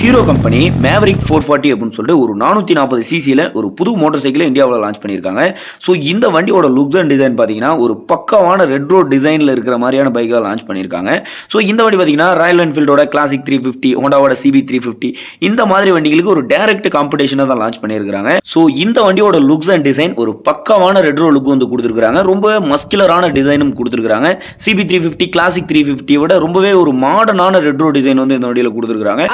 Hero company Maverick 440 அப்படின்னு சொல்லிட்டு ஒரு 440 சிசியில் ஒரு புது மோட்டார் சைக்கிளை இந்தியாவில் லான்ச் பண்ணியிருக்காங்க. ஸோ இந்த வண்டியோட லுக் அண்ட் டிசைன் பார்த்தீங்கன்னா ஒரு பக்காவான ரெட்ரோ டிசைனில் இருக்கிற மாதிரியான பைக்காக லான்ச் பண்ணியிருக்காங்க. ஸோ இந்த வண்டி பார்த்தீங்கன்னா ராயல் என்ஃபீல்டோட கிளாசிக் 350, ஹோண்டாவோட CB 350 இந்த மாதிரி வண்டிகளுக்கு ஒரு டைரக்ட் காம்படிஷனாக தான் லான்ச் பண்ணியிருக்காங்க. ஸோ இந்த வண்டியோட லுக்ஸ் அண்ட் டிசைன் ஒரு பக்காவான ரெட்ரோ லுக் வந்து கொடுத்துருக்காங்க. ரொம்ப மஸ்குலரான டிசைனும் கொடுத்துருக்காங்க. CB 350 கிளாசிக் 350 விட ரொம்பவே ஒரு மாடர்னான ரெட்ரோ டிசைன் வந்து இந்த வண்டியில் கொடுத்துருக்காங்க.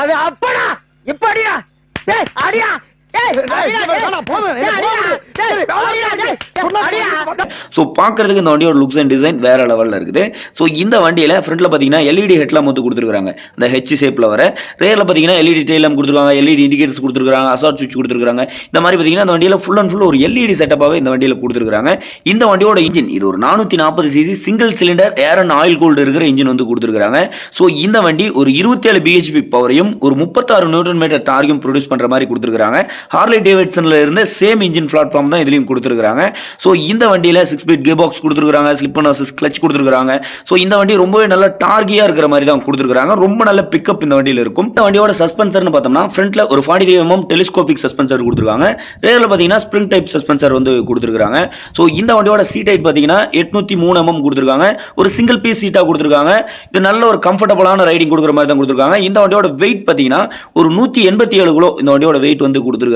ஸோ பார்க்கறதுக்கு இந்த வண்டியோட லுக்ஸ் அண்ட் டிசைன் வேற லெவலில் இருக்குது. ஸோ இந்த வண்டியில் ஃப்ரண்ட்ல பார்த்தீங்கன்னா LED ஹெட்லாம் வந்து கொடுத்துருக்காங்க. இந்த ஹெச் ஷேப்பில் வர ரேரில் பார்த்தீங்கன்னா LED டெய்லாம் கொடுத்துருக்காங்க, LED இண்டிகேட்டர்ஸ் கொடுத்துருக்காங்க, அசார்ட் சுவிட்ச் கொடுத்துருக்காங்க. இந்த மாதிரி பார்த்தீங்கன்னா இந்த வண்டியில் ஃபுல் அண்ட் ஃபுல் ஒரு LED செட்டப்பாகவே இந்த வண்டியில் கொடுத்துருக்காங்க. இந்த வண்டியோட இன்ஜின் இது ஒரு 440 CC single cylinder air and oil cooled இருக்கிற இன்ஜின் வந்து கொடுத்துருக்காங்க. ஸோ இந்த வண்டி ஒரு 27 BHP பவரையும் ஒரு 36 நியூட்டன் மீட்டர் டார்கையும் ப்ரொடியூஸ் பண்ணுற மாதிரி கொடுத்துருக்காங்க. ஹார்லி டேவிட்சன்ல இருந்து சேம் இன்ஜின் பிளாட்ஃபார்ம் தான் இதுலயும் கொடுத்துருக்காங்க. ஸோ இந்த வண்டியில் 6 ஸ்பீட் கியர் பாக்ஸ் கொடுத்துருக்காங்க, ஸ்லிப் அண்ட் அசிஸ்ட் கிளட்ச் கொடுத்துருக்காங்க. ஸோ இந்த வண்டி ரொம்பவே நல்ல டார்கியா இருக்கிற மாதிரி தான் கொடுத்துருக்காங்க. ரொம்ப நல்ல பிக்கப் இந்த வண்டியில் இருக்கும். இந்த வண்டியோட சஸ்பென்சர்னு பார்த்தோம்னா ஃப்ரண்ட்ல ஒரு 43 mm டெலிஸ்கோபிக் சஸ்பென்சர் கொடுத்துருக்காங்க. ரேரில் பார்த்தீங்கன்னா ஸ்ப்ரிங் டைப் சஸ்பென்சர் வந்து கொடுத்துருக்காங்க. ஸோ இந்த வண்டியோட சீட் ஹைட் பார்த்தீங்கன்னா 803 mm கொடுத்துருக்காங்க. ஒரு சிங்கிள் பீஸ் சீட்டாக கொடுத்துருக்காங்க. இது நல்ல ஒரு கம்ஃபர்டபுளான ரைடிங் கொடுக்குற மாதிரி தான் கொடுத்துருக்காங்க. இந்த வண்டியோட வெயிட் பார்த்தீங்கன்னா ஒரு 187 கிலோ இந்த வண்டியோட வெயிட் வந்து கொடுத்துருக்காங்க.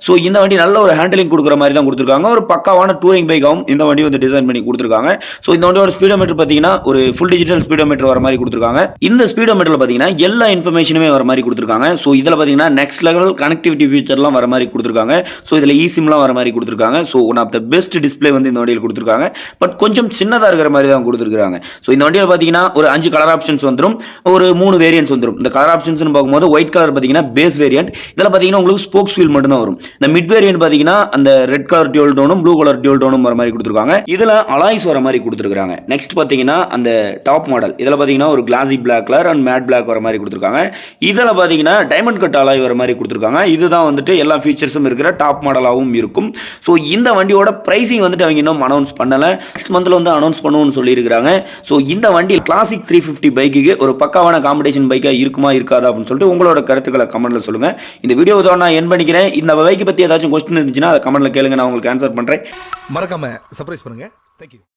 ஸோ இந்த வண்டி நல்ல ஒரு ஹேண்டலிங் கொடுக்குற மாதிரி தான் கொடுத்துருக்காங்க. ஒரு பக்காவான டூரிங் பைக்காகவும் இந்த வண்டி வந்து டிசைன் பண்ணி கொடுத்துருக்காங்க. ஸோ இந்த வண்டியோட ஸ்பீடோமீட்டர் பார்த்தீங்கன்னா ஒரு ஃபுல் டிஜிட்டல் ஸ்பீடோமீட்டர் வர மாதிரி கொடுத்துருக்காங்க. இந்த ஸ்பீடோமீட்டரில் பார்த்தீங்கன்னா எல்லா இன்ஃபர்மேஷனுமே வர மாதிரி கொடுத்துருக்காங்க. ஸோ இதில் பார்த்தீங்கன்னா நெக்ஸ்ட் லெவல் கனெக்டிவிட்டி ஃபீச்சர்லாம் வர மாதிரி கொடுத்துருக்காங்க. ஸோ இதில் eSIM-லாம் வர மாதிரி கொடுத்துருக்காங்க. So one of the best display வந்து இந்த வண்டியில் கொடுத்துருக்காங்க. பட் கொஞ்சம் சின்னதாக இருக்கிற மாதிரி தான் கொடுத்துருக்காங்க. ஸோ இந்த வண்டியில் பார்த்தீங்கன்னா ஒரு 5 கலர் ஆப்ஷன்ஸ் வந்துடும், ஒரு 3 வேரியன்ட்ஸ் வந்துடும். இந்த கலர் ஆப்ஷன்ஸ் பார்க்கும்போது ஒயிட் கலர் பார்த்தீங்கன்னா பேஸ் வேரியன்ட். இதில் பார்த்தீங்கன்னா உங்களுக்கு ஸ்போக்ஸ் வீல் மட்டும் தான் வரும். இந்த மிட் வேரியன்ட் பார்த்தீங்கன்னா அந்த ரெட் கலர் டியூல் டோனும் ப்ளூ கலர் டியூல் டோனும் வர மாதிரி கொடுத்துருக்காங்க. இதில் அலாய்ஸ் வர மாதிரி கொடுத்துருக்காங்க. நெக்ஸ்ட் பார்த்தீங்கன்னா அந்த டாப் மாடல் இதில் பார்த்தீங்கன்னா ஒரு classy black colour and matte black வர மாதிரி கொடுத்துருக்காங்க. இதில் பார்த்தீங்கன்னா டைமண்ட் கட் அலாய் வர மாதிரி கொடுத்துருக்காங்க. இதுதான் வந்துட்டு எல்லா ஃபீச்சர்ஸும் இருக்கிற டாப் மாடலாகவும் இருக்கும். ஸோ இந்த வண்டியோட பிரைசிங் வந்துட்டு அவங்க இன்னும் அனௌன்ஸ் பண்ணல. நெக்ஸ்ட் மந்த்ல வந்து அனௌன்ஸ் பண்ணுவோம்னு சொல்லியிருக்காங்க. ஸோ இந்த வண்டி கிளாசிக் 350 பைக்கு ஒரு பக்காவான காம்படிஷன் பைக்காக இருக்குமா இருக்காதா அப்படின்னு சொல்லிட்டு உங்களோட கருத்துக்களை கமெண்ட்ல சொல்லுங்க. இந்த வீடியோ தான் நான் என் பண்ணிக்கிறேன். இந்த பைக்கை பற்றி ஏதாச்சும் கொஸ்டின் இருந்துச்சுன்னா அதை கமெண்ட்ல கேளுங்க, நான் உங்களுக்கு ஆன்சர் பண்றேன். மறக்காம சர்ப்ரைஸ் பண்ணுங்க. தேங்க்யூ.